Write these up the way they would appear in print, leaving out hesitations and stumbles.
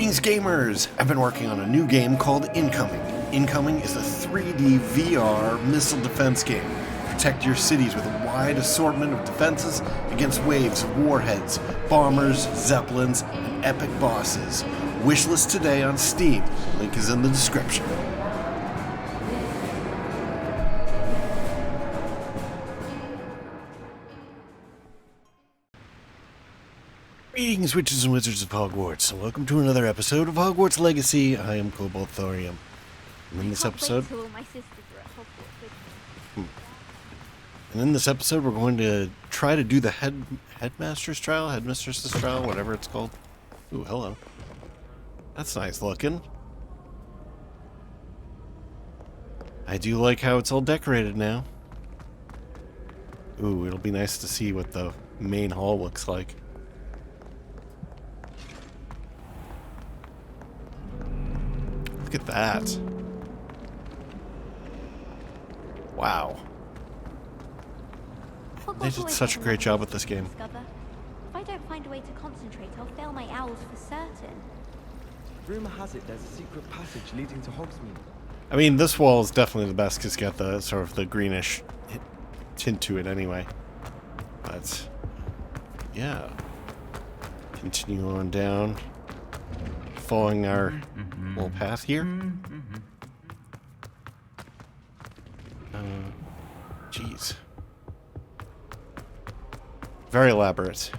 Greetings, gamers! I've been working on a new game called Incoming. Incoming is a 3D VR missile defense game. Protect your cities with a wide assortment of defenses against waves of warheads, bombers, zeppelins, and epic bosses. Wishlist today on Steam. Link is in the description. Greetings, witches and wizards of Hogwarts, and welcome to another episode of Hogwarts Legacy. I am Cobalt Thorium. And in this episode, we're going to try to do the headmistress trial, whatever it's called. Ooh, hello. That's nice looking. I do like how it's all decorated now. Ooh, it'll be nice to see what the main hall looks like. Look at that. Wow. They did such a great job with this game. If I don't find a way to concentrate, I'll fail my owls for certain. Rumor has it there's a secret passage leading to Hogsmeade. I mean, this wall is definitely the best because it's got the sort of the greenish tint to it anyway. But yeah. Continue on down. Following our little path here. Jeez. Very elaborate.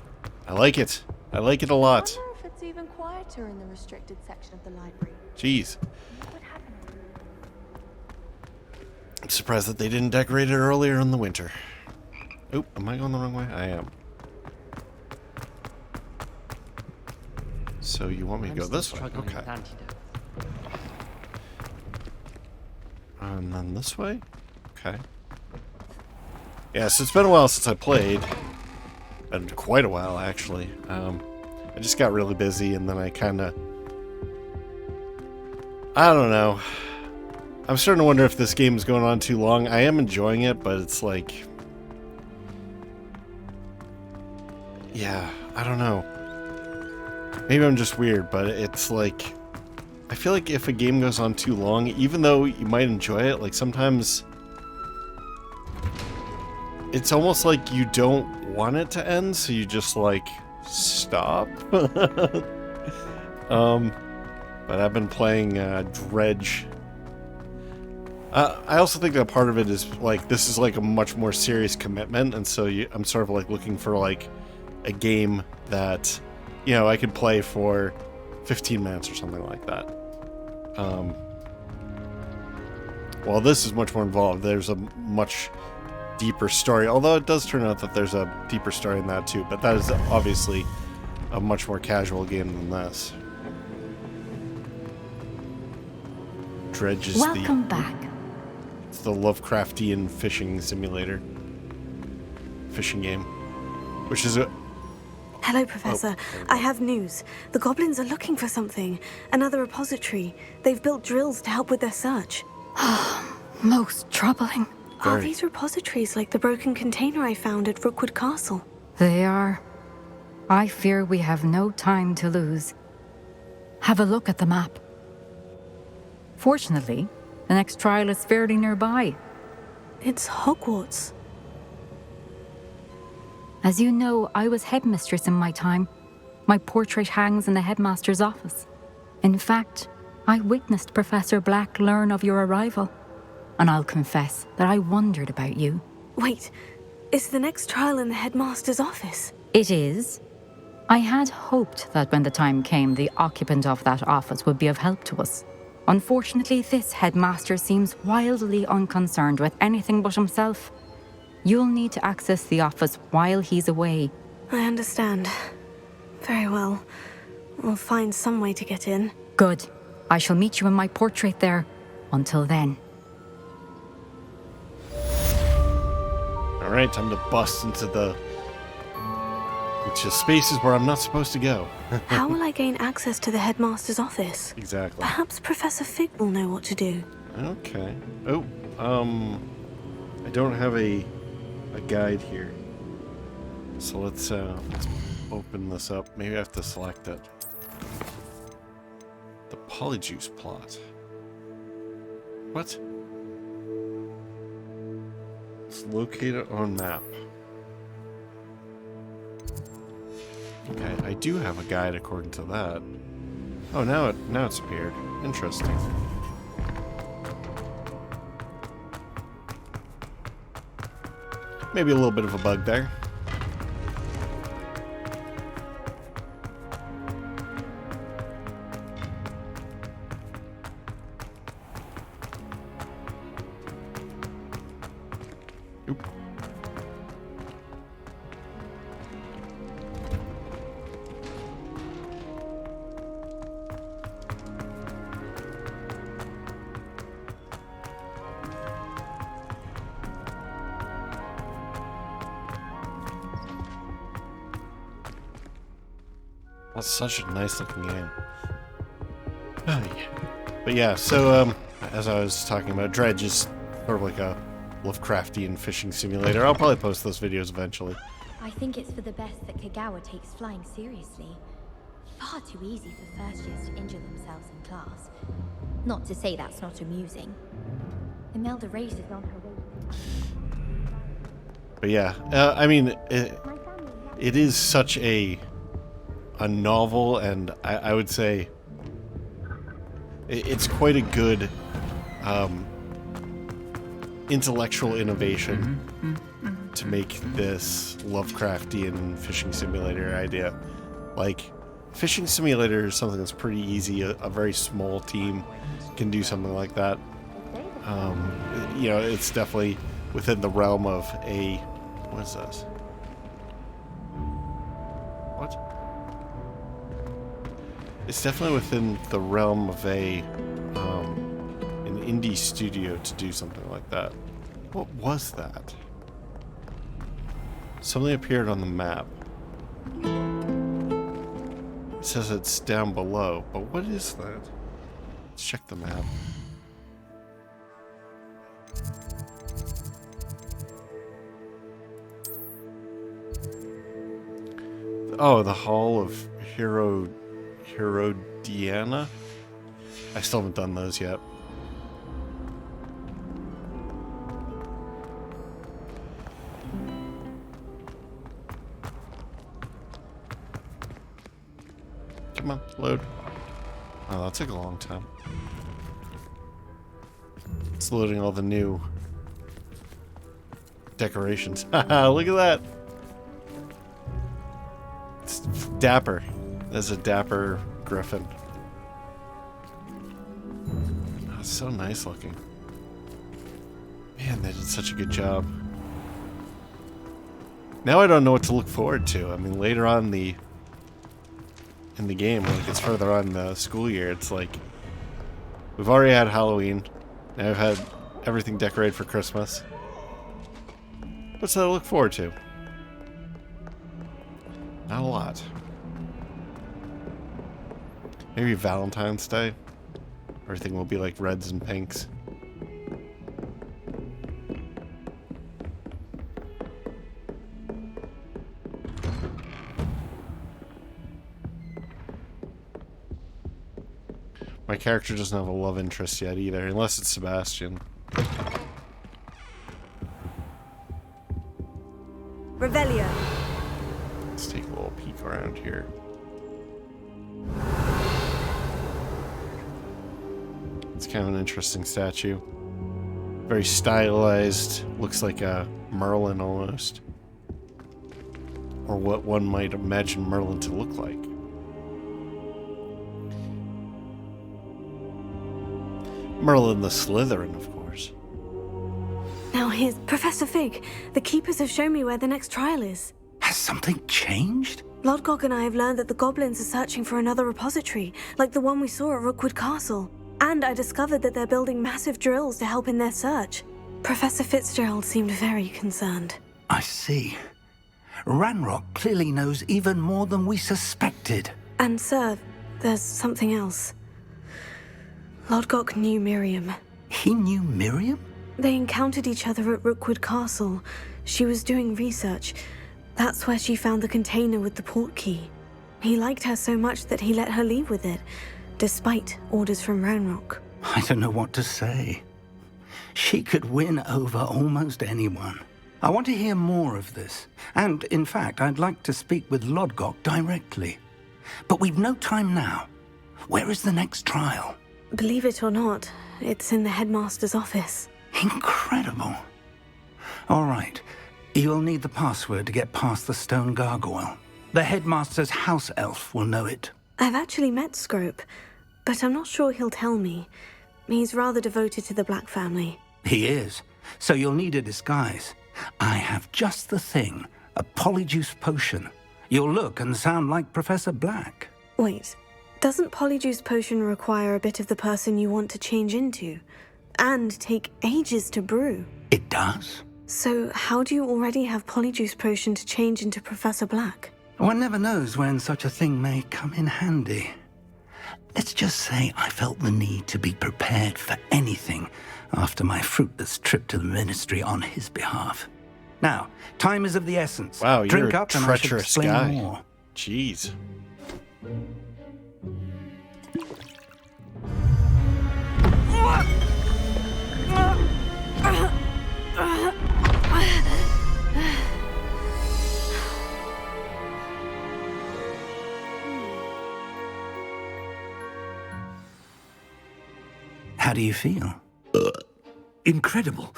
I like it. I like it a lot. I wonder if it's even quieter in the restricted section of the library. Jeez. What would happen? I'm surprised that they didn't decorate it earlier in the winter. Oh, am I going the wrong way? I am. So you want me to go this way? Okay. And then this way? Okay. Yeah, so it's been a while since I played. Been quite a while, actually. I just got really busy, and then I kind of... I don't know. I'm starting to wonder if this game is going on too long. I am enjoying it, but it's like... Yeah, I don't know. Maybe I'm just weird, but it's like... I feel like if a game goes on too long, even though you might enjoy it, like sometimes... It's almost like you don't want it to end, so you just like stop. But I've been playing Dredge. I also think that part of it is like this is like a much more serious commitment, and so I'm sort of like looking for like a game that I could play for 15 minutes or something like that. While this is much more involved, there's a much deeper story, although it does turn out that there's a deeper story in that too, but that is obviously a much more casual game than this. Dredge is Welcome back. It's the Lovecraftian fishing simulator. Fishing game. Which is a... Hello, Professor. I have news. The goblins are looking for something. Another repository. They've built drills to help with their search. Most troubling. Very. Are these repositories like the broken container I found at Rookwood Castle? They are. I fear we have no time to lose. Have a look at the map. Fortunately, the next trial is fairly nearby. It's Hogwarts. As you know, I was headmistress in my time. My portrait hangs in the headmaster's office. In fact, I witnessed Professor Black learn of your arrival. And I'll confess that I wondered about you. Wait, is the next trial in the headmaster's office? It is. I had hoped that when the time came, the occupant of that office would be of help to us. Unfortunately, this headmaster seems wildly unconcerned with anything but himself. You'll need to access the office while he's away. I understand. Very well. We'll find some way to get in. Good. I shall meet you in my portrait there. Until then. Alright, time to bust into spaces where I'm not supposed to go. How will I gain access to the headmaster's office? Exactly. Perhaps Professor Fig will know what to do. Okay. Oh, I don't have a guide here. So let's open this up. Maybe I have to select it. Polyjuice plot. What? It's located on map. Okay, I do have a guide according to that. Oh, now it's appeared. Interesting. Maybe a little bit of a bug there. Oop. That's such a nice looking game. Oh, yeah. But yeah, so as I was talking about, Dredge is sort of like a Lovecraftian fishing simulator. I'll probably post those videos eventually. I think it's for the best that Kagawa takes flying seriously. Far too easy for first years to injure themselves in class. Not to say that's not amusing. Imelda races on her way. But yeah, I mean, it is such a novel, and I would say it's quite a good intellectual innovation to make this Lovecraftian fishing simulator idea. Like, fishing simulator is something that's pretty easy. A very small team can do something like that. You know, it's definitely within the realm of a... What is this? What? It's definitely within the realm of an indie studio to do something like that. What was that? Something appeared on the map. It says it's down below, but what is that? Let's check the map. Oh, the Hall of Herodiana? I still haven't done those yet. Come on, load. Oh, that took a long time. It's loading all the new decorations. Haha, look at that! It's dapper. That's a dapper griffin. Oh, it's so nice looking. Man, they did such a good job. Now I don't know what to look forward to. I mean, later on in the game, when it gets further on in the school year, it's like we've already had Halloween. Now we've had everything decorated for Christmas. What's that to look forward to? Not a lot. Maybe Valentine's Day. Everything will be like reds and pinks. My character doesn't have a love interest yet either, unless it's Sebastian. Revelio. Let's take a little peek around here. It's kind of an interesting statue. Very stylized. Looks like a Merlin almost. Or what one might imagine Merlin to look like. Merlin the Slytherin, of course. Now here's Professor Fig. The Keepers have shown me where the next trial is. Has something changed? Lodgok and I have learned that the goblins are searching for another repository, like the one we saw at Rookwood Castle. And I discovered that they're building massive drills to help in their search. Professor Fitzgerald seemed very concerned. I see. Ranrock clearly knows even more than we suspected. And sir, there's something else. Lodgok knew Miriam. He knew Miriam? They encountered each other at Rookwood Castle. She was doing research. That's where she found the container with the port key. He liked her so much that he let her leave with it. despite orders from Ranrock. I don't know what to say. She could win over almost anyone. I want to hear more of this. And, in fact, I'd like to speak with Lodgok directly. But we've no time now. Where is the next trial? Believe it or not, it's in the headmaster's office. Incredible. All right. You'll need the password to get past the stone gargoyle. The headmaster's house elf will know it. I've actually met Scrope, but I'm not sure he'll tell me. He's rather devoted to the Black family. He is. So you'll need a disguise. I have just the thing. A polyjuice potion. You'll look and sound like Professor Black. Wait, doesn't Polyjuice Potion require a bit of the person you want to change into? And take ages to brew? It does. So how do you already have Polyjuice Potion to change into Professor Black? One never knows when such a thing may come in handy. Let's just say I felt the need to be prepared for anything after my fruitless trip to the Ministry on his behalf. Now, time is of the essence. Wow, you're Drink a up and I shall treacherous explain guy. more. Jeez. How do you feel? Incredible.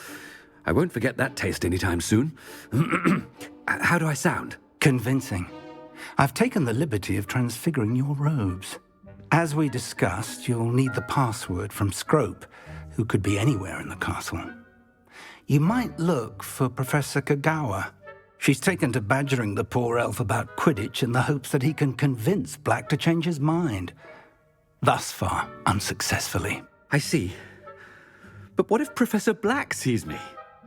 I won't forget that taste anytime soon. How do I sound? Convincing. I've taken the liberty of transfiguring your robes. As we discussed, you'll need the password from Scrope, who could be anywhere in the castle. You might look for Professor Kagawa. She's taken to badgering the poor elf about Quidditch in the hopes that he can convince Black to change his mind. Thus far, unsuccessfully. I see. But what if Professor Black sees me?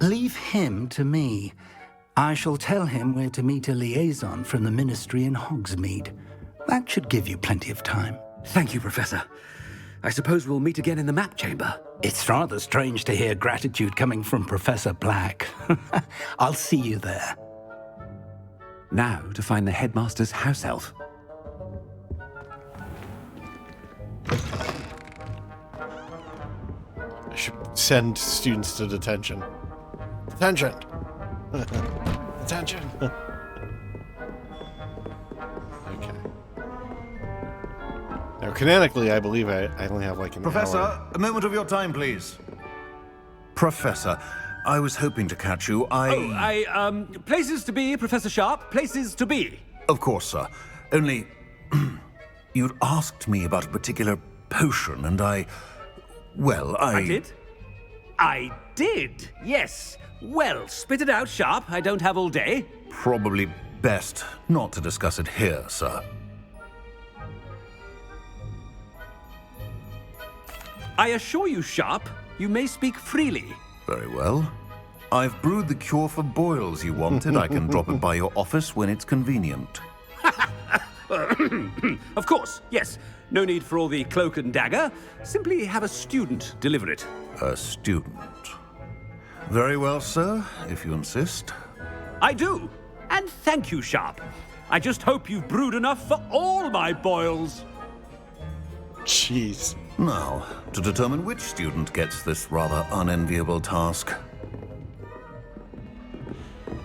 Leave him to me. I shall tell him where to meet a liaison from the Ministry in Hogsmeade. That should give you plenty of time. Thank you, Professor. I suppose we'll meet again in the map chamber. It's rather strange to hear gratitude coming from Professor Black. I'll see you there. Now to find the headmaster's house elf. I should send students to detention. Detention! Detention! Okay. Now, canonically, I believe I only have like an Professor, hour. a moment of your time, please. Professor, I was hoping to catch you. Places to be, Professor Sharp. Places to be. Of course, sir. Only, you'd asked me about a particular potion, and I did? I did, yes. Well, spit it out, Sharp. I don't have all day. Probably best not to discuss it here, sir. I assure you, Sharp, you may speak freely. Very well. I've brewed the cure for boils you wanted. I can drop it by your office when it's convenient. Of course, yes. No need for all the cloak and dagger. Simply have a student deliver it. A student. Very well, sir, if you insist. I do. And thank you, Sharp. I just hope you've brewed enough for all my boils. Jeez. Now, to determine which student gets this rather unenviable task.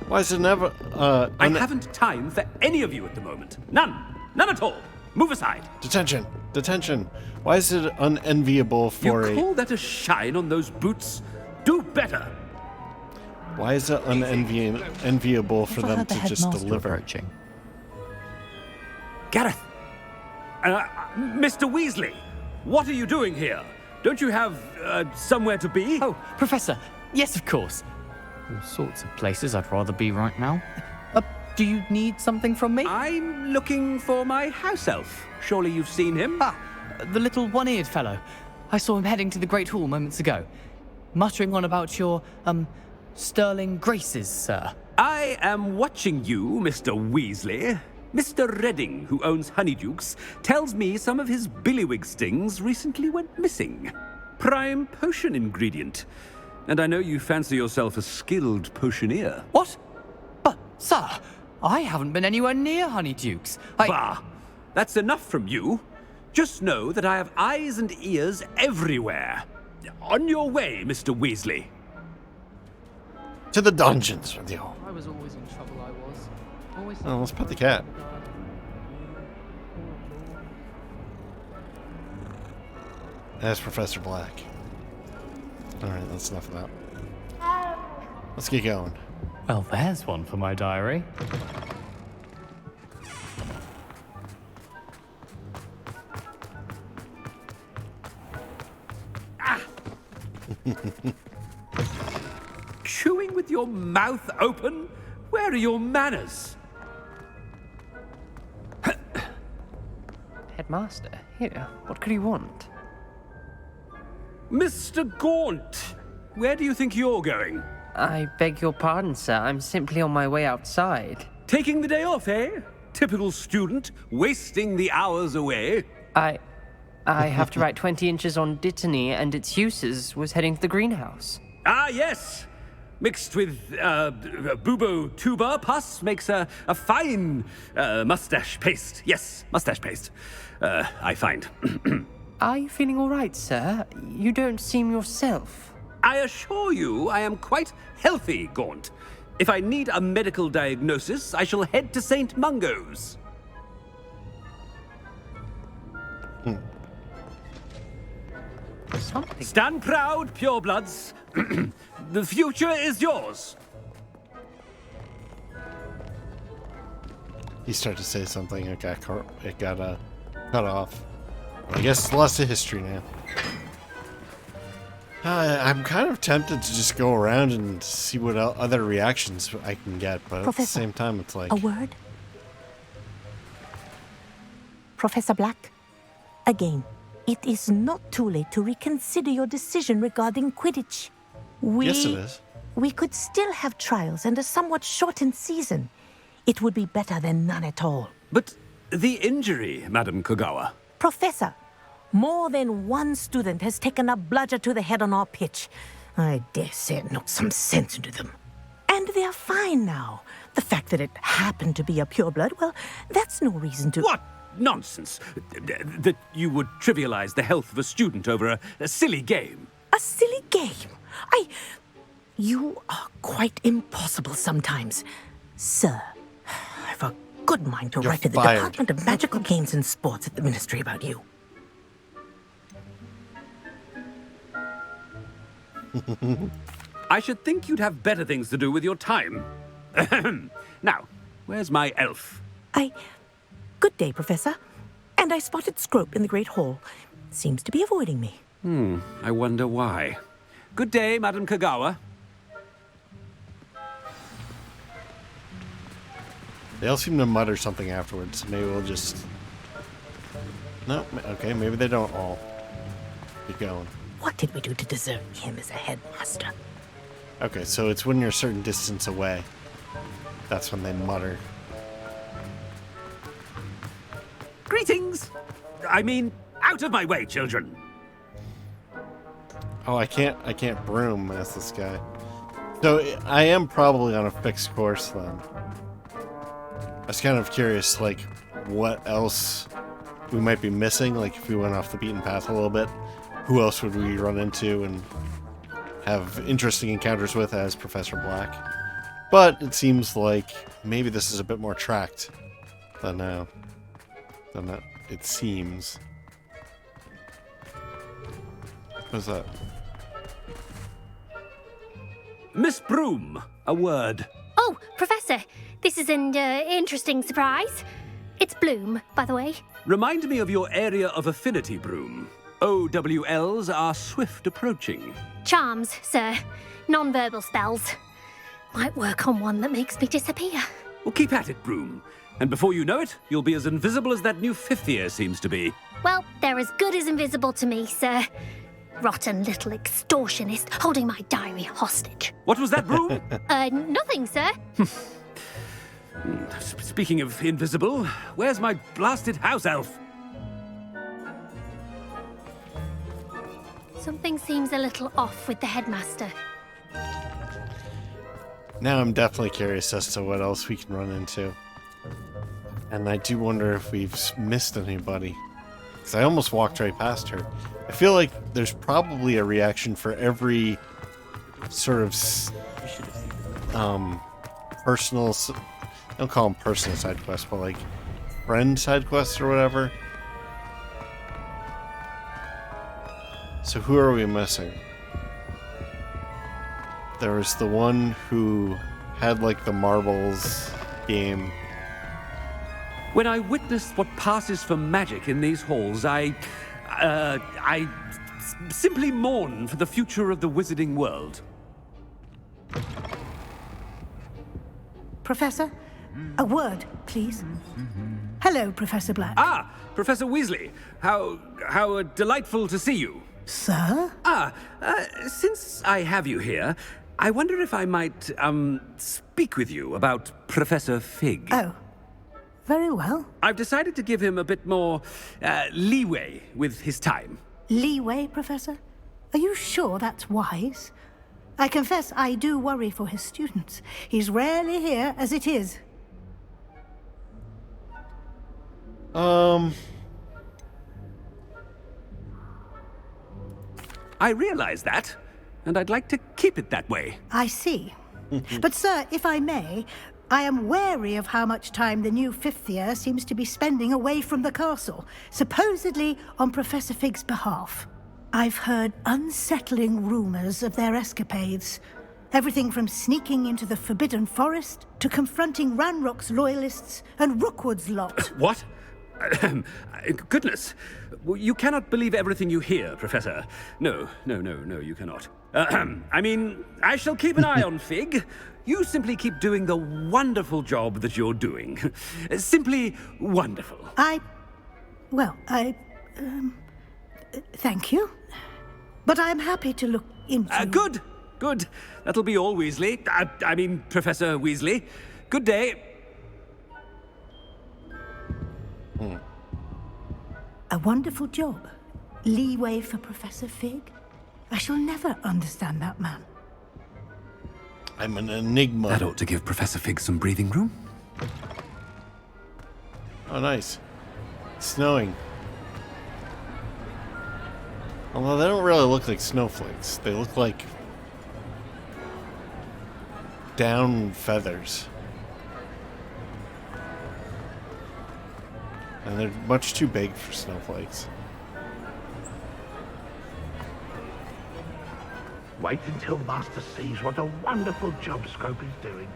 Why is it never... I haven't time for any of you at the moment. None. None at all. Move aside. Detention! Detention! Why is it unenviable for You call that a shine on those boots? Do better. Why is it unenviable for them to just deliver? Approaching. Gareth. Mr. Weasley, what are you doing here? Don't you have somewhere to be? Oh, Professor. Yes, of course. All sorts of places I'd rather be right now. Do you need something from me? I'm looking for my house elf. Surely you've seen him? Ah, the little one-eared fellow. I saw him heading to the Great Hall moments ago, muttering on about your, sterling graces, sir. I am watching you, Mr. Weasley. Mr. Redding, who owns Honeydukes, tells me some of his billywig stings recently went missing. Prime potion ingredient. And I know you fancy yourself a skilled potioneer. What? But, sir, I haven't been anywhere near Honeydukes. Bah! That's enough from you. Just know that I have eyes and ears everywhere. On your way, Mr. Weasley. To the dungeons with you. I was always in trouble, I was. Always. Oh, let's pet the cat. That's Professor Black. Alright, that's enough of that. Let's get going. Well, there's one for my diary. Chewing with your mouth open? Where are your manners? Headmaster, here, what could he want? Mr. Gaunt, where do you think you're going? I beg your pardon, sir. I'm simply on my way outside. Taking the day off, eh? Typical student, wasting the hours away. I have to write 20 inches on Dittany and its uses. Was heading to the greenhouse. Ah, yes. Mixed with bubo tuba pus makes a fine mustache paste. Yes, mustache paste. I find. Are you feeling all right, sir? You don't seem yourself. I assure you I am quite healthy, Gaunt. If I need a medical diagnosis, I shall head to St. Mungo's. Something. Stand proud, purebloods. The future is yours. He started to say something. It got cut off. I guess it's lost to history now. I'm kind of tempted to just go around and see what other reactions I can get, but Professor, at the same time, it's like... A word? Professor Black, again, it is not too late to reconsider your decision regarding Quidditch. Yes, it is. We could still have trials and a somewhat shortened season. It would be better than none at all. But the injury, Madam Kogawa. Professor, more than one student has taken a bludger to the head on our pitch. I dare say it knocked some sense into them. And they're fine now. The fact that it happened to be a pureblood, well, that's no reason to... What nonsense! That you would trivialize the health of a student over a silly game. A silly game? You are quite impossible sometimes. Sir, I've a good mind to write to the fired. Department of Magical Games and Sports at the Ministry about you. I should think you'd have better things to do with your time. Now, where's my elf? Good day, Professor. And I spotted Scrope in the Great Hall. Seems to be avoiding me. I wonder why. Good day, Madam Kogawa. They all seem to mutter something afterwards. Maybe we'll just... No, okay, maybe they don't all. Keep going. What did we do to deserve him as a headmaster? Okay, so it's when you're a certain distance away. That's when they mutter. Greetings! I mean, out of my way, children! Oh, I can't broom as this guy. So I am probably on a fixed course then. I was kind of curious, like, what else we might be missing. Like, if we went off the beaten path a little bit, who else would we run into and have interesting encounters with as Professor Black? But it seems like maybe this is a bit more tracked than that. It seems. What's that? Miss Broom, a word. Oh, Professor, this is an interesting surprise. It's Bloom, by the way. Remind me of your area of affinity, Broom. OWLs are swift approaching. Charms, sir. Non-verbal spells. Might work on one that makes me disappear. Well, keep at it, Broom. And before you know it, you'll be as invisible as that new fifth year seems to be. Well, they're as good as invisible to me, sir. Rotten little extortionist holding my diary hostage. What was that, Broom? Nothing, sir. Speaking of invisible, where's my blasted house elf? Something seems a little off with the headmaster. Now I'm definitely curious as to what else we can run into. And I do wonder if we've missed anybody. Because I almost walked right past her. I feel like there's probably a reaction for every sort of personal, I don't call them personal side quests, but like friend side quests or whatever. So who are we missing? There was the one who had like the marbles game. When I witnessed what passes for magic in these halls, I simply mourn for the future of the wizarding world. Professor, a word, please. Hello, Professor Black. Ah, Professor Weasley. How delightful to see you. Sir? Since I have you here, I wonder if I might, speak with you about Professor Fig. Oh, very well. I've decided to give him a bit more, leeway with his time. Leeway, Professor? Are you sure that's wise? I confess I do worry for his students. He's rarely here as it is. I realize that, and I'd like to keep it that way. I see. But, sir, if I may, I am wary of how much time the new fifth year seems to be spending away from the castle, supposedly on Professor Fig's behalf. I've heard unsettling rumors of their escapades. Everything from sneaking into the Forbidden Forest to confronting Ranrock's loyalists and Rookwood's lot. What? Goodness. You cannot believe everything you hear, Professor. No, you cannot. I mean, I shall keep an eye on Fig. You simply keep doing the wonderful job that you're doing. Simply wonderful. Thank you. But I'm happy to look into... Good. That'll be all, Weasley. I mean, Professor Weasley. Good day. A wonderful job. Leeway for Professor Fig. I shall never understand that man. I'm an enigma. That ought to give Professor Fig some breathing room. Oh, nice. It's snowing. Although they don't really look like snowflakes. They look like down feathers. And they're much too big for snowflakes. Wait until Master sees what a wonderful job Scrope is doing.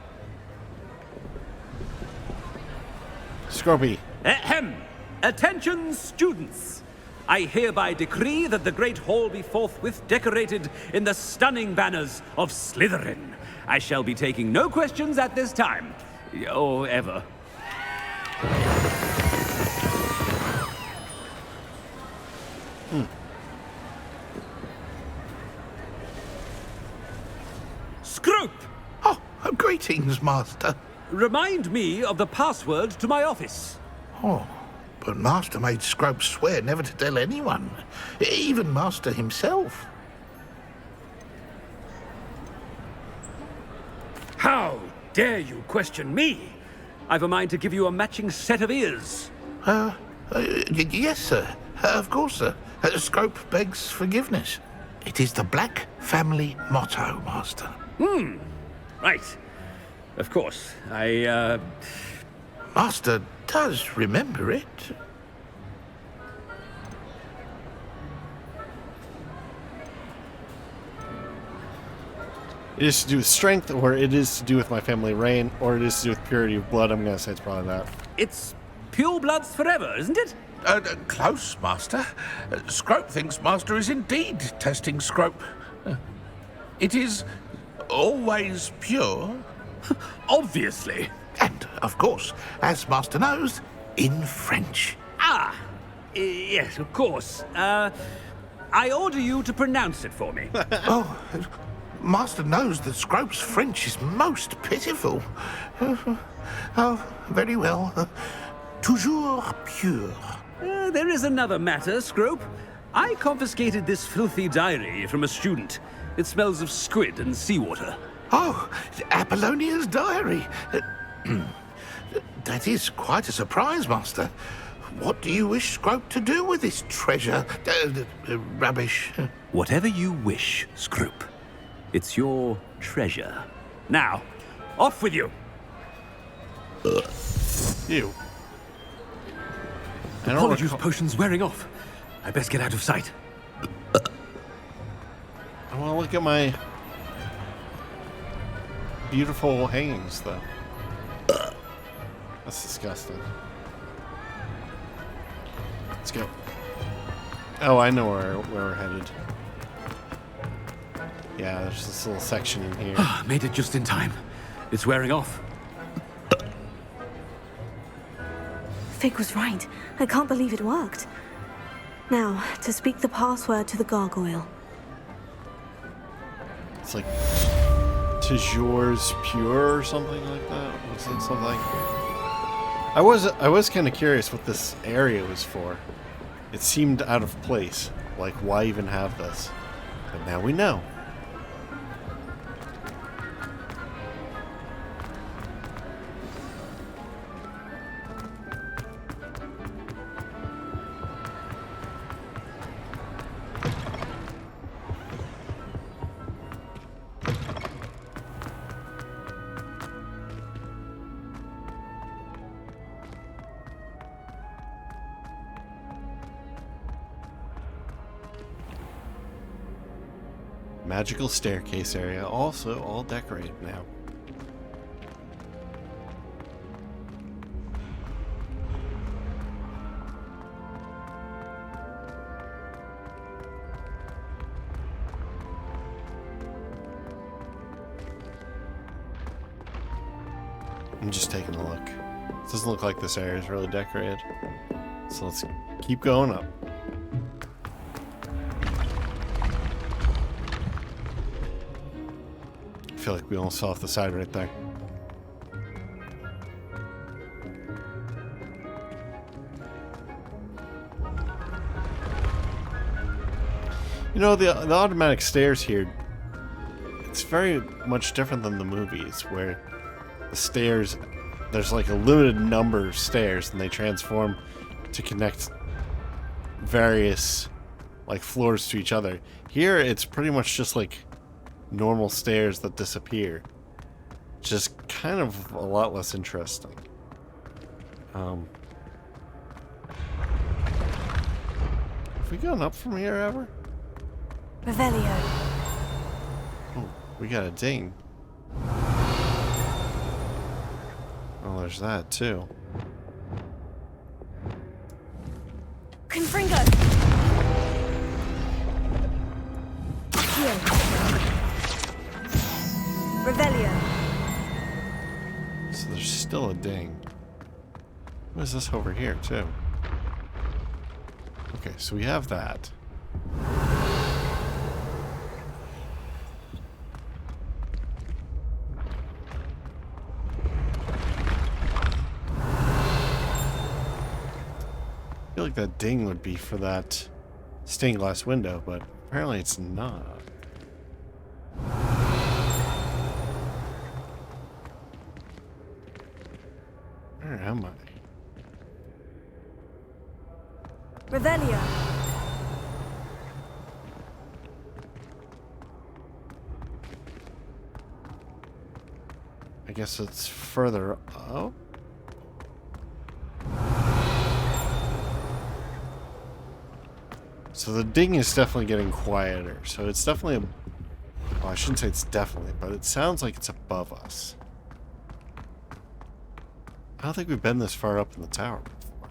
Scropey. Ahem! Attention, students! I hereby decree that the Great Hall be forthwith decorated in the stunning banners of Slytherin. I shall be taking no questions at this time. Or ever. Scrope! Oh, greetings, Master. Remind me of the password to my office. Oh, but Master made Scrope swear never to tell anyone, even Master himself. How dare you question me? I've a mind to give you a matching set of ears. Yes, sir. Of course, sir. Scrope begs forgiveness. It is the Black family motto, Master. Right. Of course. Master does remember it. It is to do with strength, or it is to do with my family reign, or it is to do with purity of blood. I'm going to say it's probably that. It's pure bloods forever, isn't it? Close, Master. Scrope thinks Master is indeed testing Scrope. It is always pure. Obviously. And, of course, as Master knows, in French. Yes, of course. I order you to pronounce it for me. Oh, Master knows that Scrope's French is most pitiful. Oh, very well. Toujours pure. There is another matter, Scrope. I confiscated this filthy diary from a student. It smells of squid and seawater. Oh, Apollonia's diary. That is quite a surprise, Master. What do you wish Scrope to do with this treasure? Rubbish. Whatever you wish, Scrope. It's your treasure. Now, off with you! You. The Polyjuice potion's wearing off. I best get out of sight. I want to look at my beautiful hangings, though. That's disgusting. Let's go. Oh, I know where we're headed. Yeah, there's this little section in here. Made it just in time. It's wearing off. Fig was right. I can't believe it worked. Now, to speak the password to the gargoyle. It's like Toujours Pure or something like that. Was it something? I was kind of curious what this area was for. It seemed out of place. Like, why even have this? But now we know. Magical staircase area, also all decorated now. I'm just taking a look. It doesn't look like this area is really decorated. So let's keep going up. I feel like we almost fell off the side right there. You know, the automatic stairs here, it's very much different than the movies, where the stairs, there's like a limited number of stairs and they transform to connect various like floors to each other. Here it's pretty much just like normal stairs that disappear. Just kind of a lot less interesting. Have we gone up from here ever? Revelio. Oh, we got a ding. Oh, there's that too. Confringo. Revelio. So there's still a ding. What is this over here, too? Okay, so we have that. I feel like that ding would be for that stained glass window, but apparently it's not. Where am I? Revelio. I guess it's further up. So the ding is definitely getting quieter. So it's definitely well, I shouldn't say it's definitely, but it sounds like it's above us. I don't think we've been this far up in the tower before.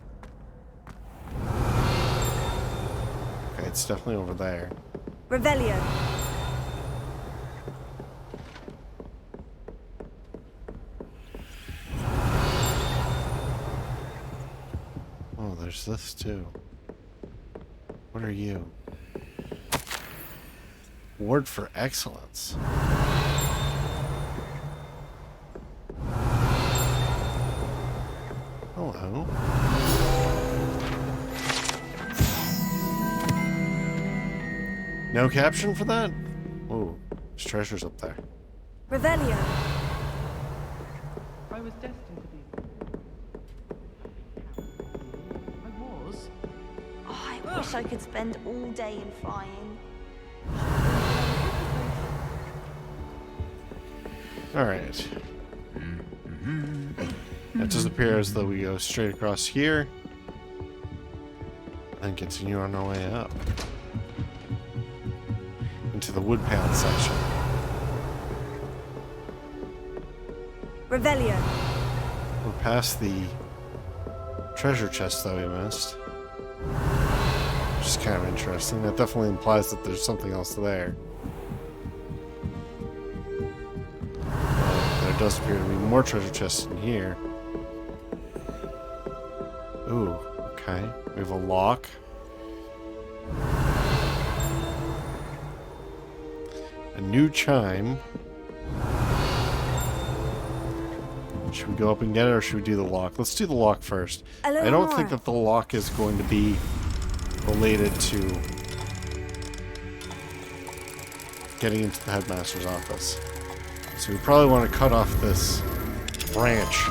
Okay, it's definitely over there. Revelio. Oh, there's this too. What are you? Ward for Excellence. Hello. No caption for that? Oh, there's treasures up there. Revelio. I was destined to be. I wish I could spend all day in flying. Alright. It does appear as though we go straight across here and continue on our way up into the wood panel section. Revelio. We're past the treasure chest that we missed. Which is kind of interesting. That definitely implies that there's something else there. There does appear to be more treasure chests in here. Ooh, okay. We have a lock. A new chime. Should we go up and get it, or should we do the lock? Let's do the lock first. I don't think that the lock is going to be related to getting into the headmaster's office. So we probably want to cut off this branch.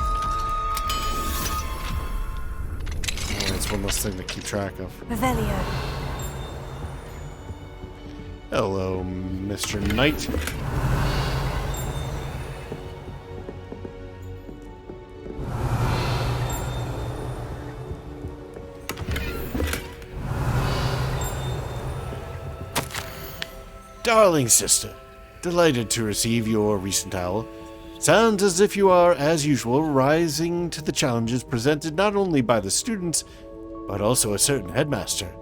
Oh, it's one less thing to keep track of. Revelio. Hello, Mr. Knight. Darling sister, delighted to receive your recent owl. Sounds as if you are, as usual, rising to the challenges presented not only by the students, but also a certain headmaster.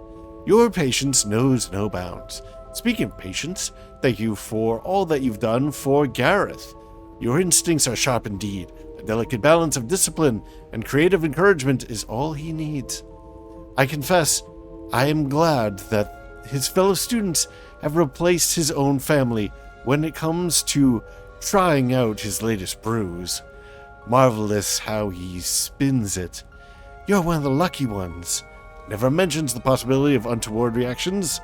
Your patience knows no bounds. Speaking of patience, thank you for all that you've done for Gareth. Your instincts are sharp indeed. A delicate balance of discipline and creative encouragement is all he needs. I confess, I am glad that his fellow students have replaced his own family when it comes to trying out his latest brews. Marvelous how he spins it. You're one of the lucky ones. Never mentions the possibility of untoward reactions.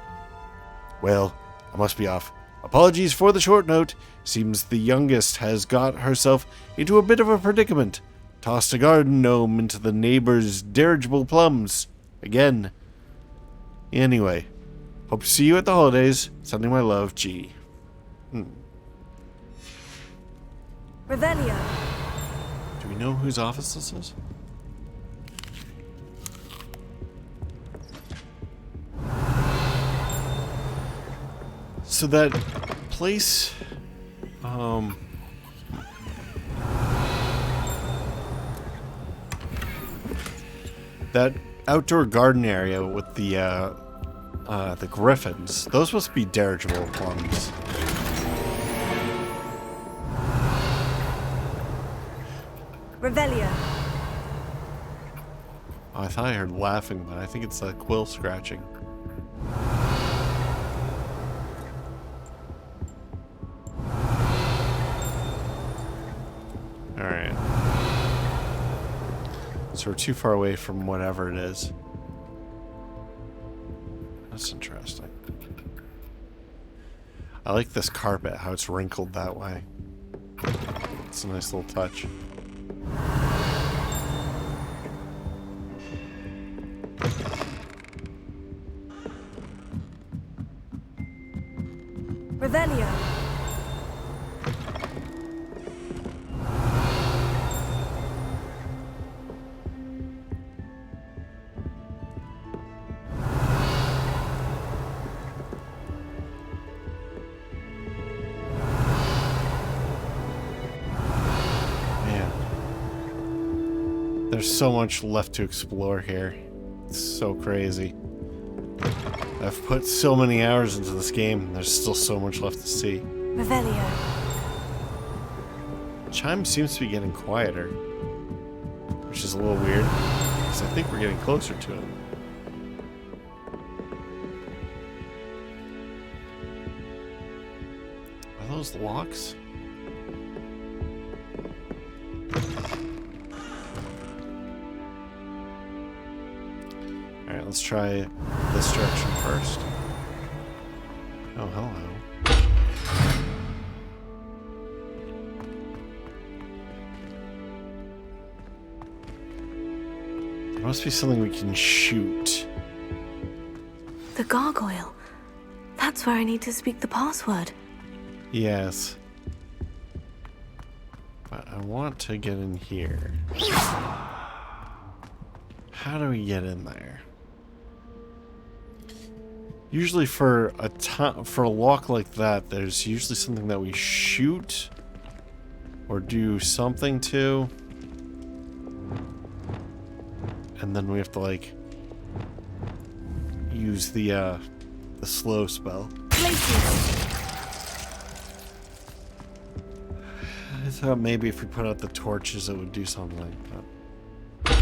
Well, I must be off. Apologies for the short note. Seems the youngest has got herself into a bit of a predicament. Tossed a garden gnome into the neighbor's dirigible plums. Again. Anyway, hope to see you at the holidays. Sending my love, G. Revelio. Do we know whose office this is? So that place, that outdoor garden area with the griffins, those must be dirigible plums. Revelio. Oh, I thought I heard laughing, but I think it's a quill scratching. Alright. So we're too far away from whatever it is. That's interesting. I like this carpet, how it's wrinkled that way. It's a nice little touch. Revelio. There's so much left to explore here. It's so crazy. I've put so many hours into this game, there's still so much left to see. Revelio. Chime seems to be getting quieter, which is a little weird, because I think we're getting closer to it. Are those locks? Alright, let's try this direction first. Oh, hello. There must be something we can shoot. The gargoyle. That's where I need to speak the password. Yes. But I want to get in here. How do we get in there? Usually for a lock like that, there's usually something that we shoot or do something to. And then we have to like use the slow spell. I thought maybe if we put out the torches it would do something, but I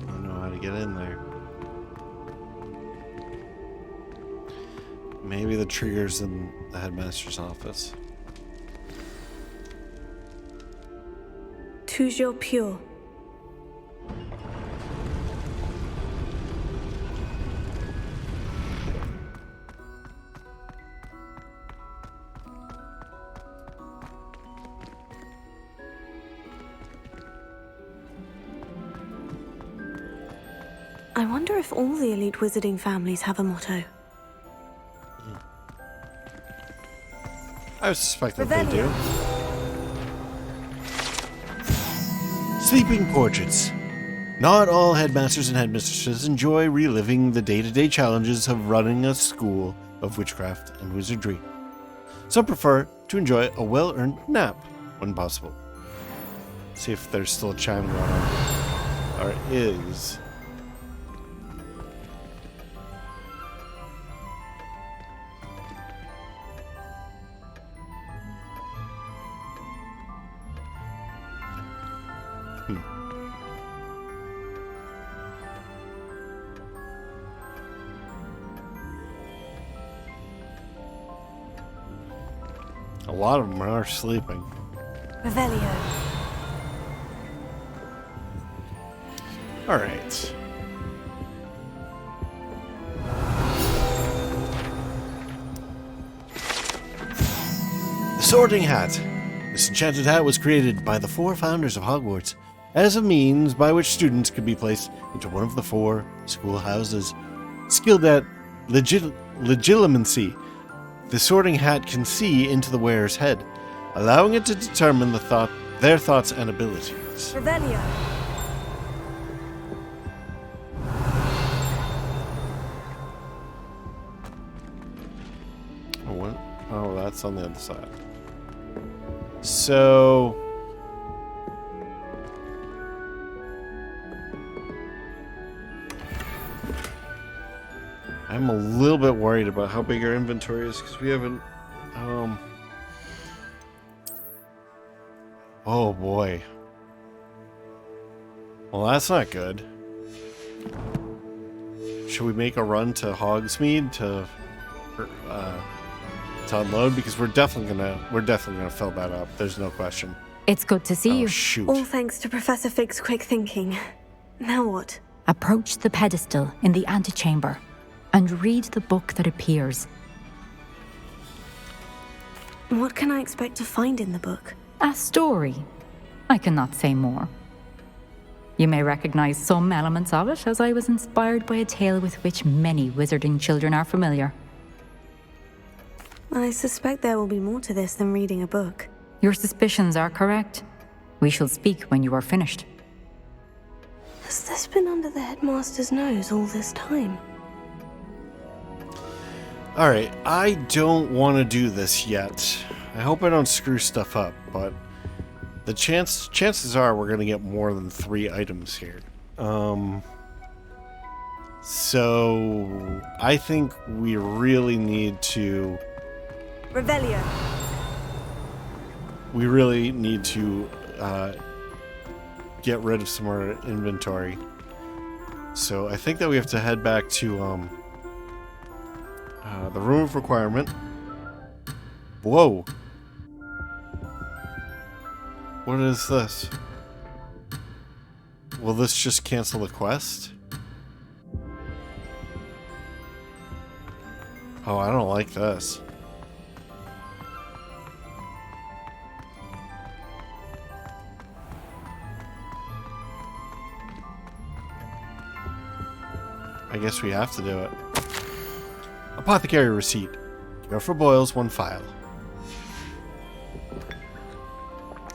don't know how to get in there. Maybe the trigger's in the headmaster's office. Toujours pure. I wonder if all the elite wizarding families have a motto. I suspect that they do. Sleeping portraits. Not all headmasters and headmistresses enjoy reliving the day-to-day challenges of running a school of witchcraft and wizardry. Some prefer to enjoy a well-earned nap when possible. See if there's still a chime going on. Or is. A lot of them are sleeping. Revelio. Alright. The Sorting Hat. This enchanted hat was created by the 4 founders of Hogwarts as a means by which students could be placed into one of the 4 schoolhouses. Skilled at legilimency, the Sorting Hat can see into the wearer's head, allowing it to determine their thoughts and abilities. Revelio. What? Oh, that's on the other side. So I'm a little bit worried about how big our inventory is because we haven't oh boy. Well, that's not good. Should we make a run to Hogsmeade to unload? Because we're definitely gonna fill that up. There's no question. It's good to see you. Shoot. All thanks to Professor Fig's quick thinking. Now what? Approach the pedestal in the antechamber and read the book that appears. What can I expect to find in the book? A story. I cannot say more. You may recognize some elements of it, as I was inspired by a tale with which many wizarding children are familiar. I suspect there will be more to this than reading a book. Your suspicions are correct. We shall speak when you are finished. Has this been under the headmaster's nose all this time? Alright, I don't want to do this yet. I hope I don't screw stuff up, but the chances are we're going to get more than 3 items here. So I think we really need to... Revelio. We really need to get rid of some more inventory. So I think that we have to head back to the room of requirement. Whoa. What is this? Will this just cancel the quest? Oh, I don't like this. guess we have to do it. Apothecary receipt. Cure for boils, 1 file.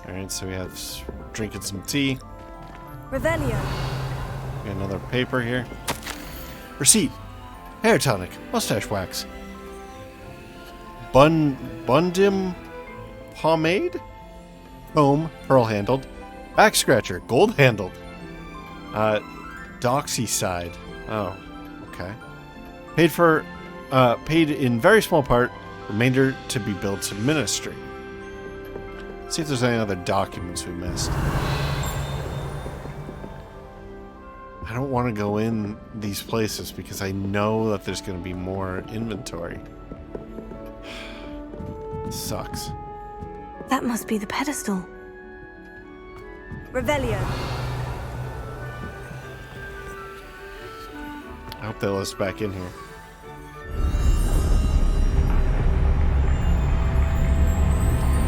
Alright, so we have drinking some tea. Revelio. Got another paper here. Receipt. Hair tonic. Mustache wax. Bundim pomade? Comb, pearl handled. Back scratcher, gold handled. Doxyside. Oh, okay. Paid in very small part. Remainder to be billed to ministry. See if there's any other documents we missed. I don't want to go in these places because I know that there's going to be more inventory. Sucks. That must be the pedestal. Revelio. I hope they let us back in here.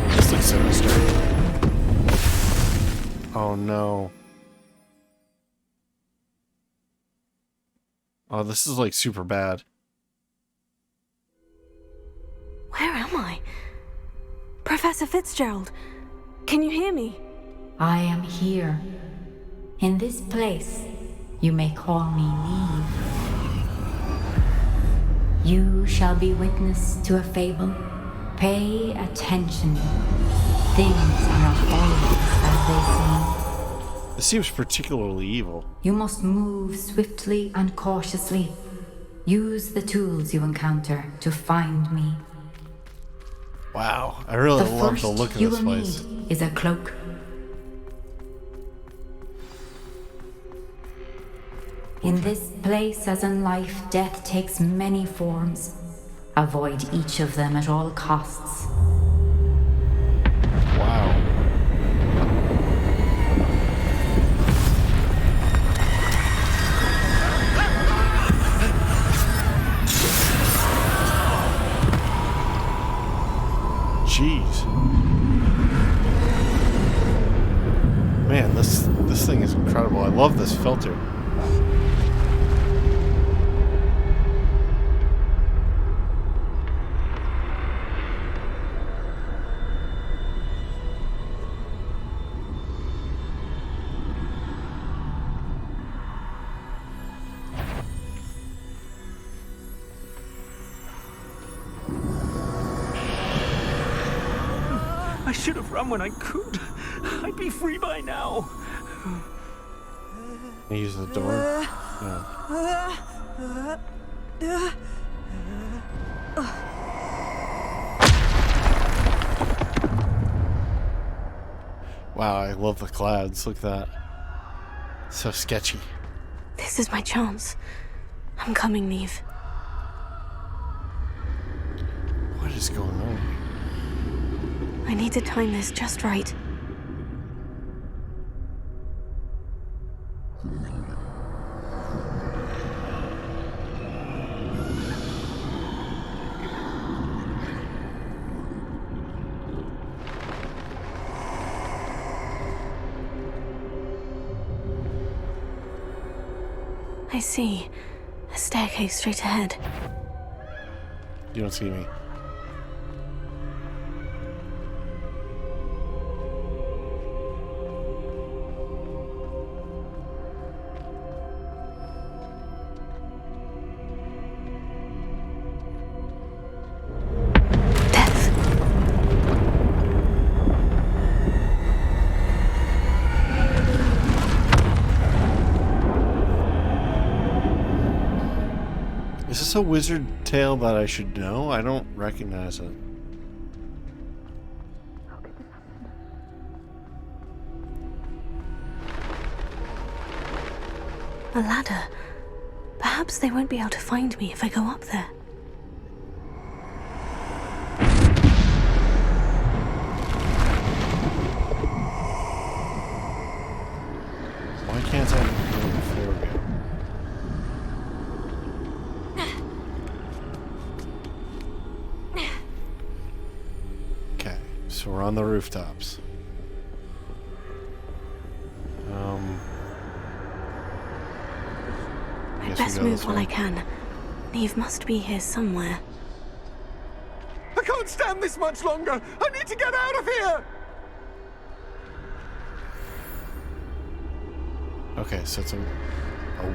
This looks sinister. Oh no. Oh, this is like super bad. Where am I? Professor Fitzgerald, can you hear me? I am here. In this place, you may call me Niamh. You shall be witness to a fable. Pay attention. Things are not always as they seem. This seems particularly evil. You must move swiftly and cautiously. Use the tools you encounter to find me. Wow, I really love the look of this place. You will need is a cloak. In this place, as in life, death takes many forms. Avoid each of them at all costs. Wow. Jeez. Man, this thing is incredible. I love this filter. I should have run when I could. I'd be free by now. Can I use the door? No. Wow, I love the clouds. Look at that. So sketchy. This is my chance. I'm coming, Niamh. What is going on? I need to time this just right. I see. A staircase straight ahead. You don't see me. Is this a wizard tale that I should know? I don't recognize it. A ladder. Perhaps they won't be able to find me if I go up there. Why can't I go before we go? Okay, so we're on the rooftops. I guess Best we go move this while way. I can. Niamh must be here somewhere. I can't stand this much longer! I need to get out of here! Okay, so it's a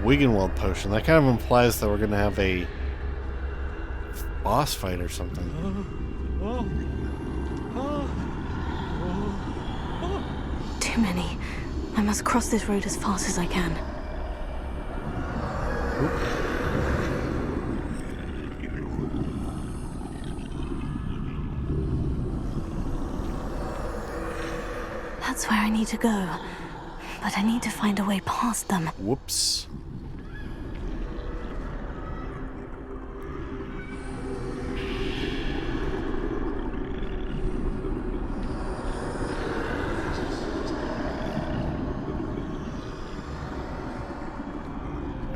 Wiggenweld potion. That kind of implies that we're going to have a boss fight or something. Too many. I must cross this road as fast as I can. That's where I need to go. But I need to find a way past them. Whoops.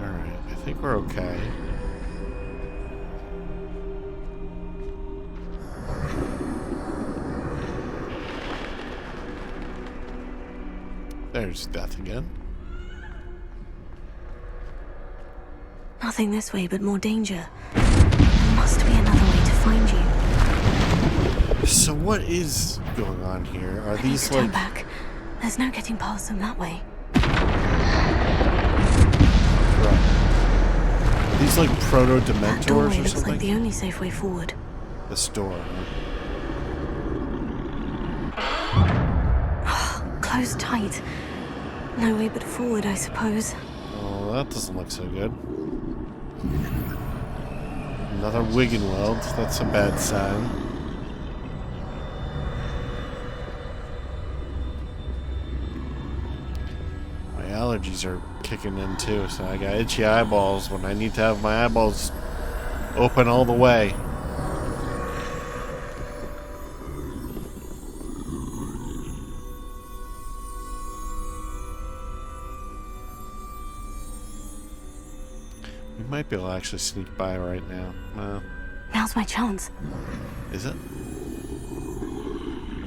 Alright, I think we're okay. There's death again. Nothing this way, but more danger. There must be another way to find you. So what is going on here? Are I need these to turn like... back. There's no getting past them that way. Are these like That proto-dementors doorway or looks something? like the only safe way forward. This door. Closed tight. No way but forward, I suppose. Oh, that doesn't look so good. Another Wiggenweld. That's a bad sign. My allergies are kicking in too, so I got itchy eyeballs when I need to have my eyeballs open all the way. We might be able to actually sneak by right now. Now's my chance. Is it?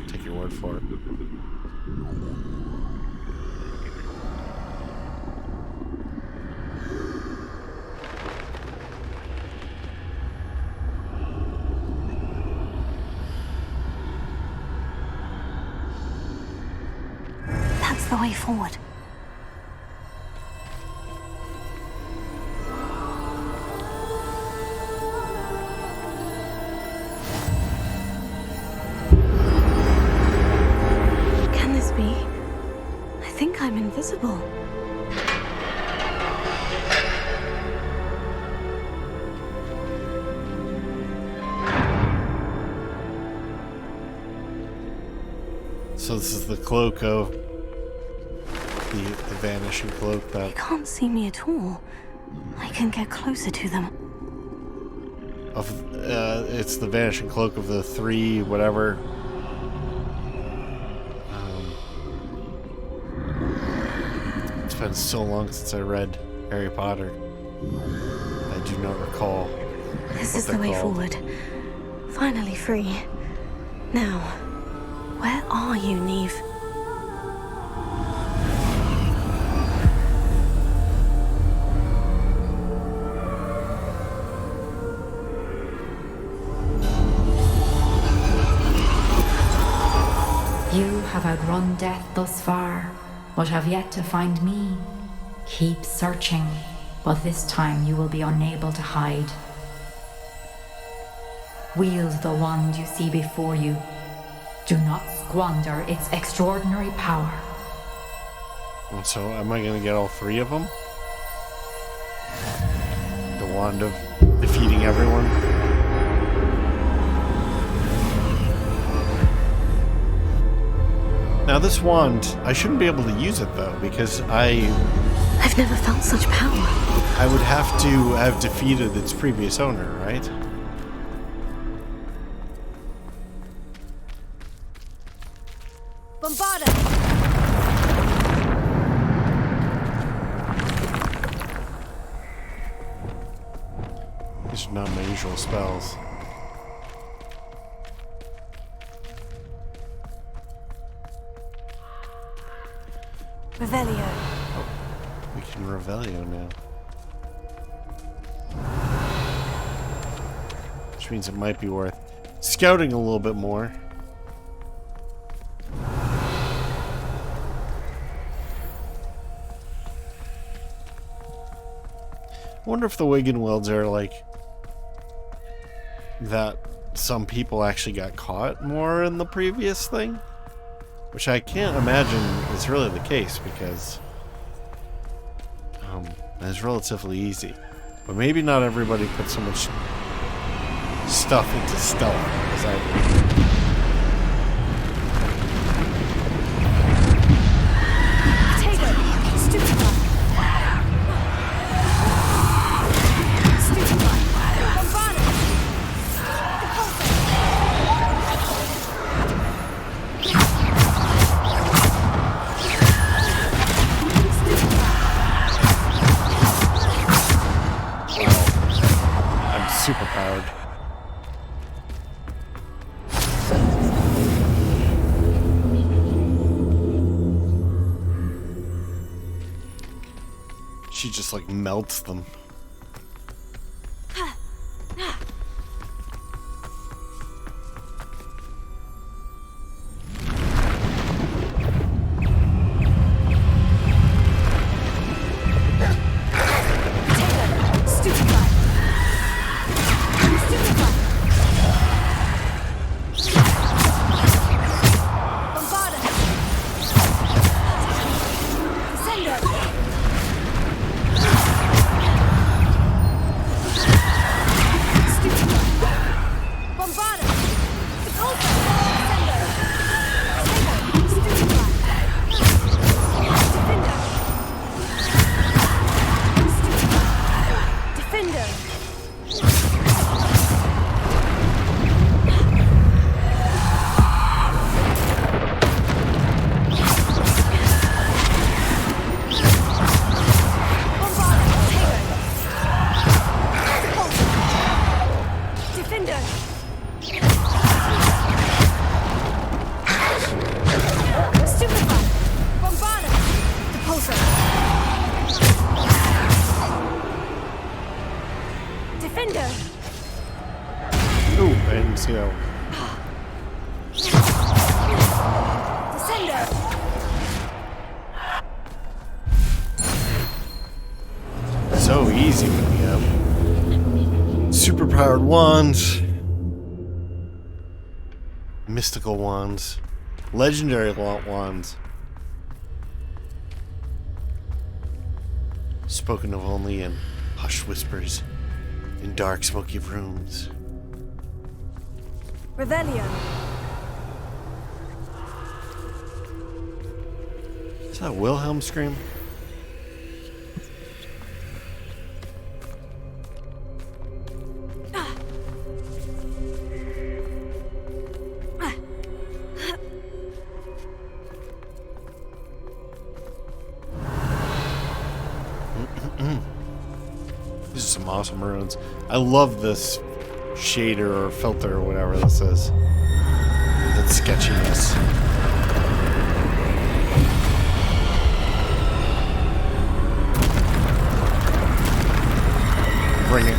Take your word for it. That's the way forward. Can this be? I think I'm invisible. So this is the cloak of the vanishing cloak They that can't see me at all. I can get closer to them. it's the vanishing cloak of the three whatever. It's been so long since I read Harry Potter. I do not recall. This what is the they're way called. forward. Finally free. Now, where are you, Niamh? You have outrun death thus far, but have yet to find me. Keep searching, but this time you will be unable to hide. Wield the wand you see before you. Do not squander its extraordinary power. And so, am I going to get all three of them? The wand of defeating everyone? Now this wand, I shouldn't be able to use it though, because I've never felt such power. I would have to have defeated its previous owner, right? Bombarda! These are not my usual spells. Revelio. We can Revelio now. which means it might be worth scouting a little bit more. I wonder if the Wiggenwelds are like that some people actually got caught more in the previous thing, which I can't imagine is really the case because it's relatively easy. But maybe not everybody put so much stuff into stealth as I do. Superpowered. She just like melts them. So easy when you have superpowered wands, mystical wands, legendary wands, spoken of only in hushed whispers in dark, smoky rooms. Revelio. Is that a Wilhelm scream? These are some awesome ruins. I love this shader or filter or whatever this is. That sketchiness. Bring it.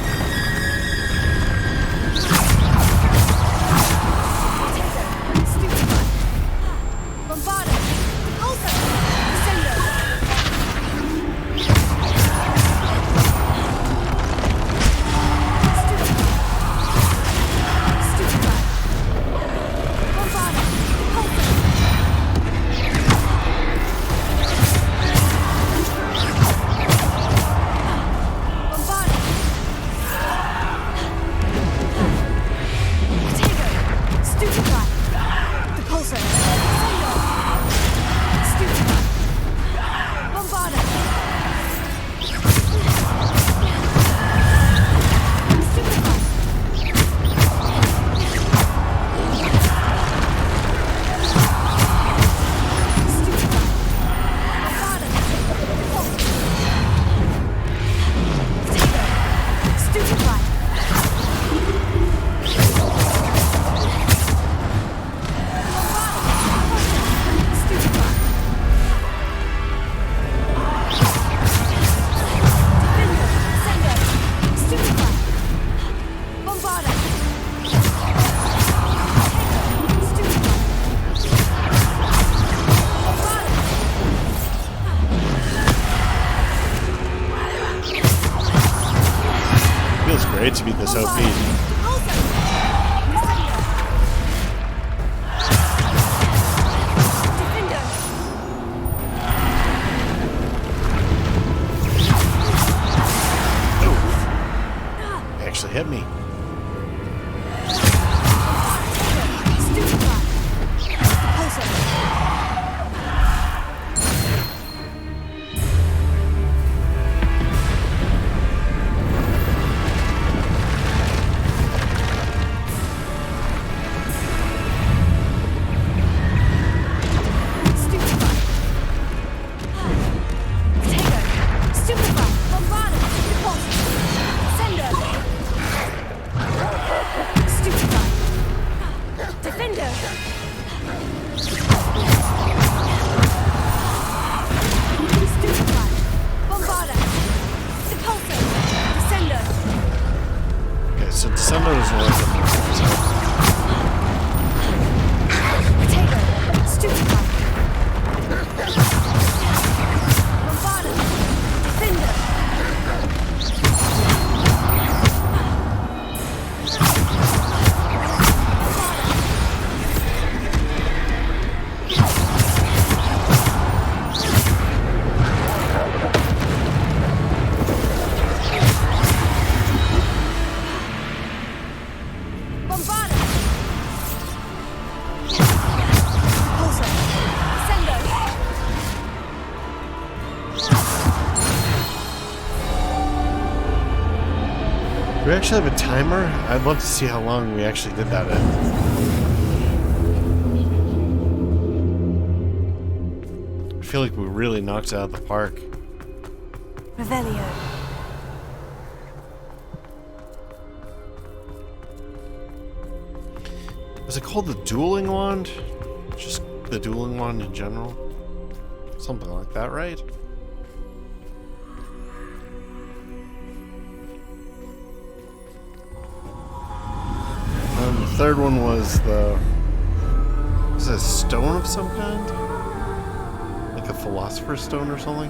this OP. Actually hit me. Do we actually have a timer? I'd love to see how long we actually did that in. I feel like we really knocked it out of the park. Revelio. Was it called the dueling wand? Just the dueling wand in general? Something like that, right? The third one was was it a stone of some kind? Like a philosopher's stone or something?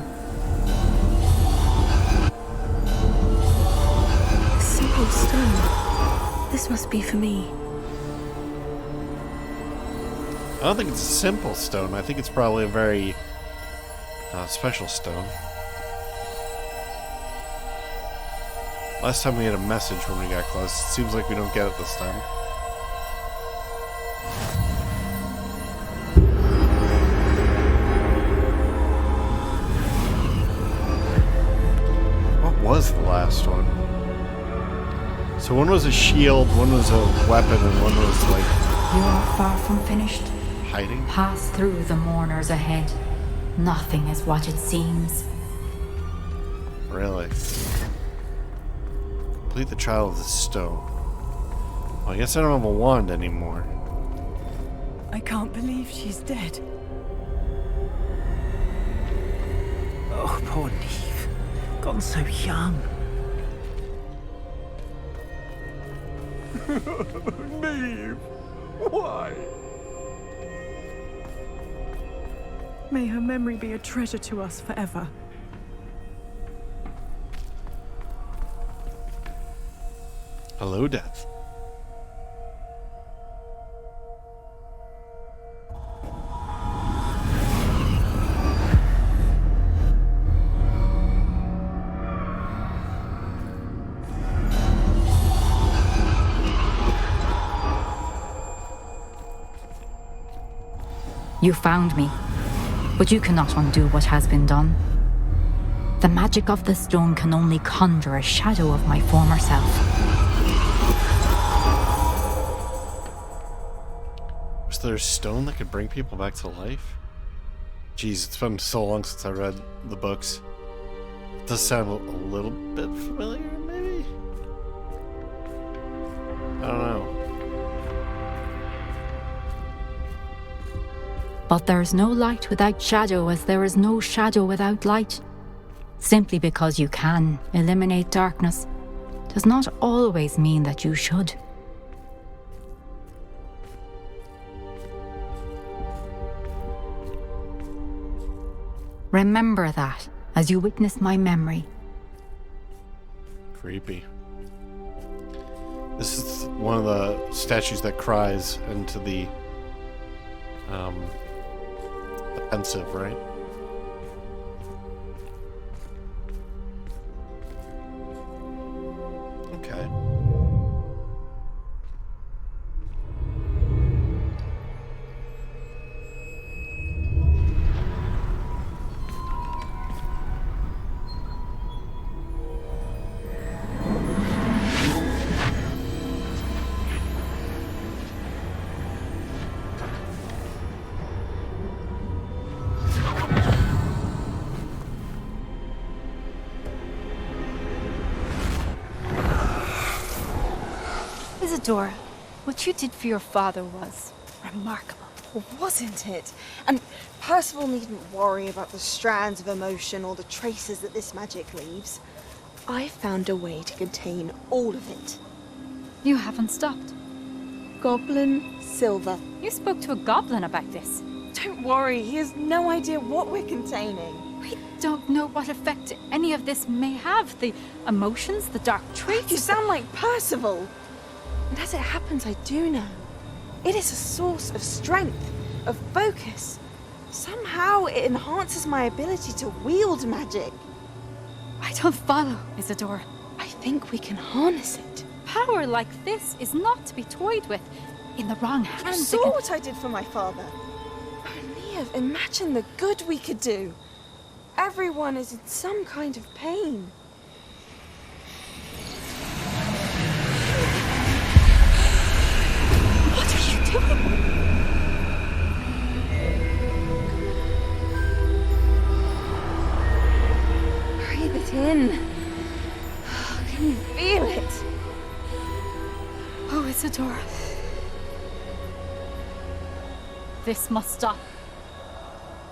A simple stone. This must be for me. I don't think it's a simple stone. I think it's probably a very special stone. Last time we had a message when we got close. It seems like we don't get it this time. What was the last one? So one was a shield, one was a weapon, and one was like... You are far from finished. Hiding? Pass through the mourners ahead. Nothing is what it seems. Really? Complete the trial of the stone. Well, I guess I don't have a wand anymore. I can't believe she's dead. Oh, poor Niamh. Gone so young. Niamh! Why? May her memory be a treasure to us forever. Hello, Death. You found me, but you cannot undo what has been done. The magic of the stone can only conjure a shadow of my former self. Was there a stone that could bring people back to life? Jeez, it's been so long since I read the books. It does sound a little bit familiar, maybe? I don't know. But there is no light without shadow, as there is no shadow without light. Simply because you can eliminate darkness does not always mean that you should. Remember that as you witness my memory. Creepy. This is one of the statues that cries into the pensive, right? Okay. Isadora, what you did for your father was remarkable. Wasn't it? And Percival needn't worry about the strands of emotion or the traces that this magic leaves. I found a way to contain all of it. You haven't stopped. Goblin silver. You spoke to a goblin about this. Don't worry, he has no idea what we're containing. We don't know what effect any of this may have. The emotions, the dark traits. You sound like Percival. And as it happens, I do know. It is a source of strength, of focus. Somehow it enhances my ability to wield magic. I don't follow, Isadora. I think we can harness it. Power like this is not to be toyed with. In the wrong hands. You saw what I did for my father. Oh, Niamh, imagine the good we could do. Everyone is in some kind of pain. What are you doing? Breathe it in. Can you feel it? Oh, Isadora. This must stop.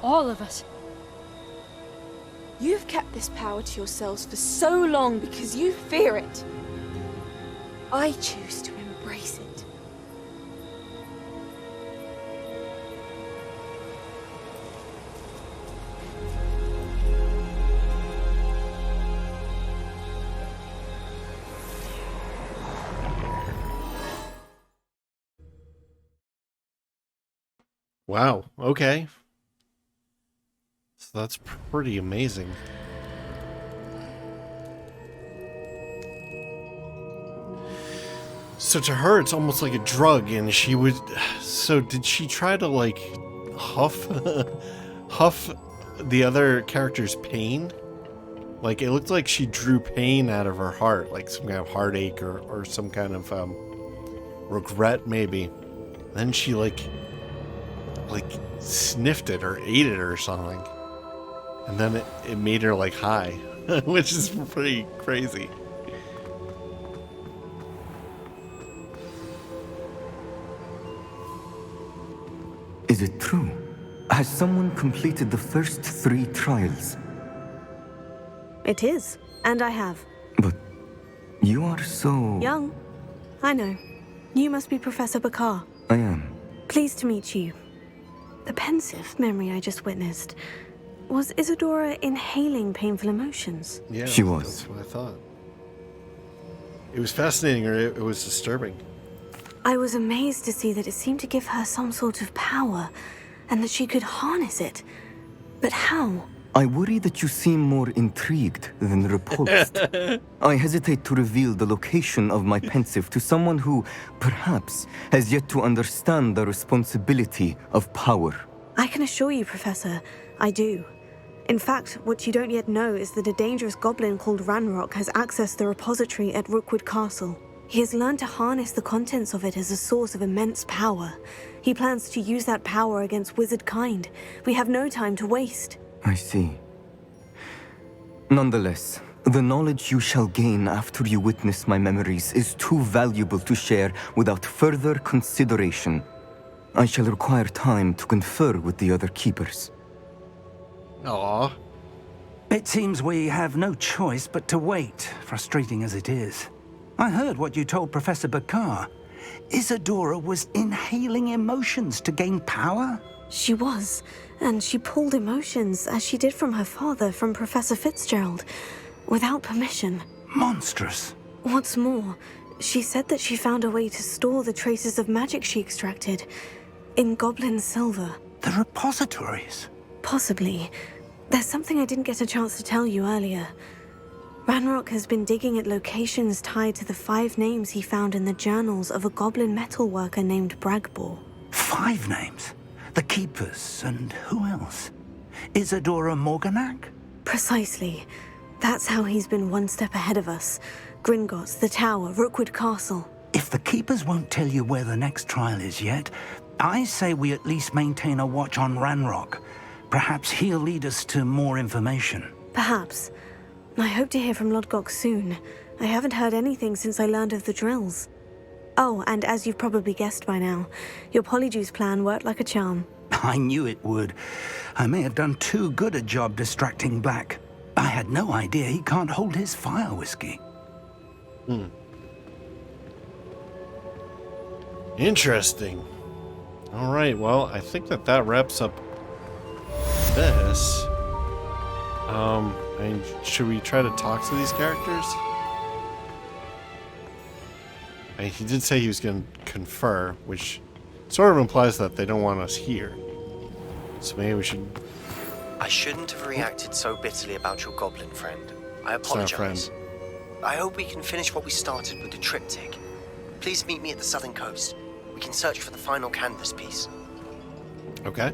All of it. You've kept this power to yourselves for so long because you fear it. I choose to embrace it. Wow, okay. So that's pretty amazing. So to her, it's almost like a drug, and she would... So did she try to, like, huff the other character's pain? Like, it looked like she drew pain out of her heart, like some kind of heartache or some kind of regret, maybe. Then she, like sniffed it or ate it or something. And then it made her, like, high, which is pretty crazy. Is it true? Has someone completed the first 3 trials? It is, and I have. But you are so... Young. I know. You must be Professor Bakar. I am. Pleased to meet you. The pensive memory I just witnessed. Was Isadora inhaling painful emotions? Yeah, she was. That's what I thought. It was fascinating, or it was disturbing. I was amazed to see that it seemed to give her some sort of power, and that she could harness it. But how? I worry that you seem more intrigued than repulsed. I hesitate to reveal the location of my pensive to someone who, perhaps, has yet to understand the responsibility of power. I can assure you, Professor, I do. In fact, what you don't yet know is that a dangerous goblin called Ranrock has accessed the repository at Rookwood Castle. He has learned to harness the contents of it as a source of immense power. He plans to use that power against wizard kind. We have no time to waste. I see. Nonetheless, the knowledge you shall gain after you witness my memories is too valuable to share without further consideration. I shall require time to confer with the other keepers. Aww. It seems we have no choice but to wait, frustrating as it is. I heard what you told Professor Bakar. Isadora was inhaling emotions to gain power? She was, and she pulled emotions, as she did from her father, from Professor Fitzgerald, without permission. Monstrous. What's more, She said that she found a way to store the traces of magic she extracted in goblin silver. The repositories? Possibly. There's something I didn't get a chance to tell you earlier. Ranrock has been digging at locations tied to the 5 names he found in the journals of a goblin metalworker named Bragbor. 5 names? The Keepers, and who else? Isadora Morganak? Precisely. That's how he's been one step ahead of us. Gringotts, the Tower, Rookwood Castle. If the Keepers won't tell you where the next trial is yet, I say we at least maintain a watch on Ranrock. Perhaps he'll lead us to more information. Perhaps. I hope to hear from Lodgok soon. I haven't heard anything since I learned of the drills. Oh, and as you've probably guessed by now, your Polyjuice plan worked like a charm. I knew it would. I may have done too good a job distracting Black. I had no idea he can't hold his fire whiskey. Interesting. All right, well, I think that wraps up this. And should we try to talk to these characters? He did say he was going to confer, which sort of implies that they don't want us here. So maybe we should... I shouldn't have reacted so bitterly about your goblin friend. I It's not a apologize. friend. I hope we can finish what we started with the triptych. Please meet me at the southern coast. We can search for the final canvas piece. Okay.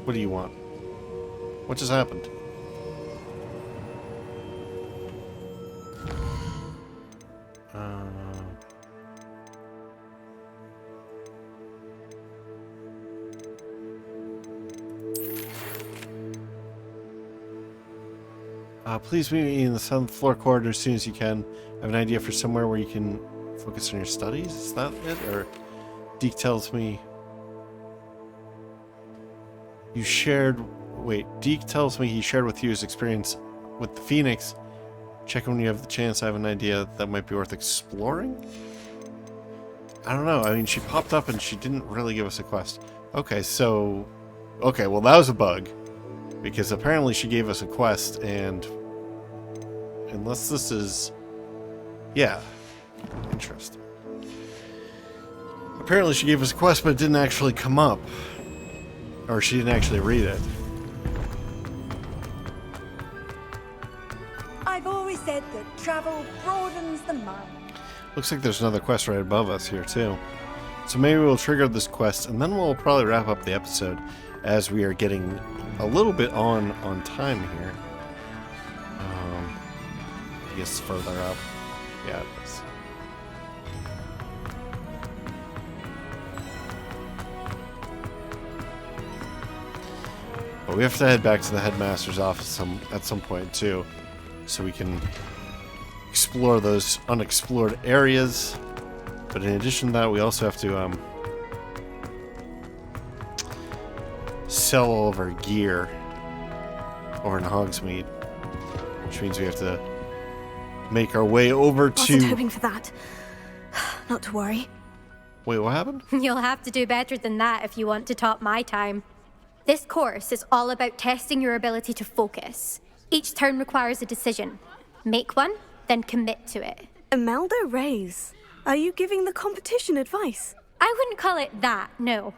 What do you want? What just happened? Please meet me in the 7th floor corridor as soon as you can. I have an idea for somewhere where you can focus on your studies. Is that it? Or Deke tells me you shared... Wait, Deke tells me he shared with you his experience with the Phoenix. Check when you have the chance. I have an idea that might be worth exploring. I don't know. I mean, she popped up and she didn't really give us a quest. Okay, so... Okay, well, that was a bug. Because apparently she gave us a quest, and... Unless this is... Yeah. Interesting. Apparently she gave us a quest, but it didn't actually come up. Or she didn't actually read it. I've always said that travel broadens the mind. Looks like there's another quest right above us here, too. So maybe we'll trigger this quest, and then we'll probably wrap up the episode, as we are getting a little bit on time here. I guess further up. Yeah, it is. But we have to head back to the headmaster's office at some point too, so we can explore those unexplored areas. But in addition to that, we also have to sell all of our gear over in Hogsmeade, which means we have to make our way over to... Wasn't hoping for that. Not to worry. Wait, what happened? You'll have to do better than that if you want to top my time. This course is all about testing your ability to focus. Each turn requires a decision. Make one, then commit to it. Imelda Reyes, are you giving the competition advice? I wouldn't call it that, no.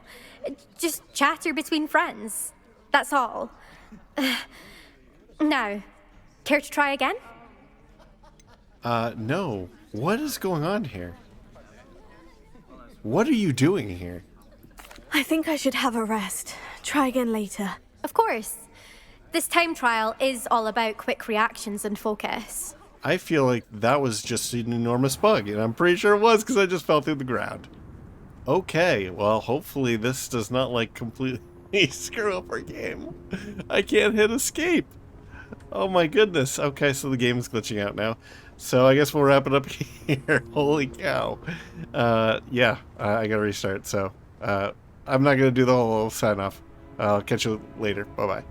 Just chatter between friends. That's all. Now, care to try again? No. What is going on here? What are you doing here? I think I should have a rest. Try again later. Of course. This time trial is all about quick reactions and focus. I feel like that was just an enormous bug, and I'm pretty sure it was because I just fell through the ground. Okay, well, hopefully this does not, like, completely screw up our game. I can't hit escape. Oh my goodness. Okay, so the game is glitching out now. So I guess we'll wrap it up here. Holy cow. Yeah, I gotta restart, so I'm not gonna do the whole sign-off. I'll catch you later. Bye-bye.